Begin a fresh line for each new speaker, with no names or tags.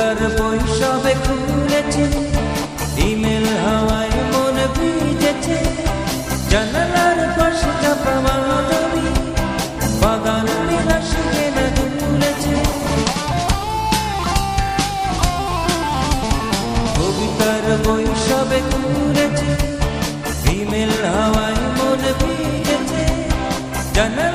কবিতার বই সবে খুলেছে, ইমেল হাওয়ায় মন ভিজেছে, জানালার পাশে চাপা মাধবী, বাগান বিলাস কেনা দুলেছে। কবিতার বই সবে খুলেছে, ইমেল হাওয়ায় মন ভিজেছে, জানালার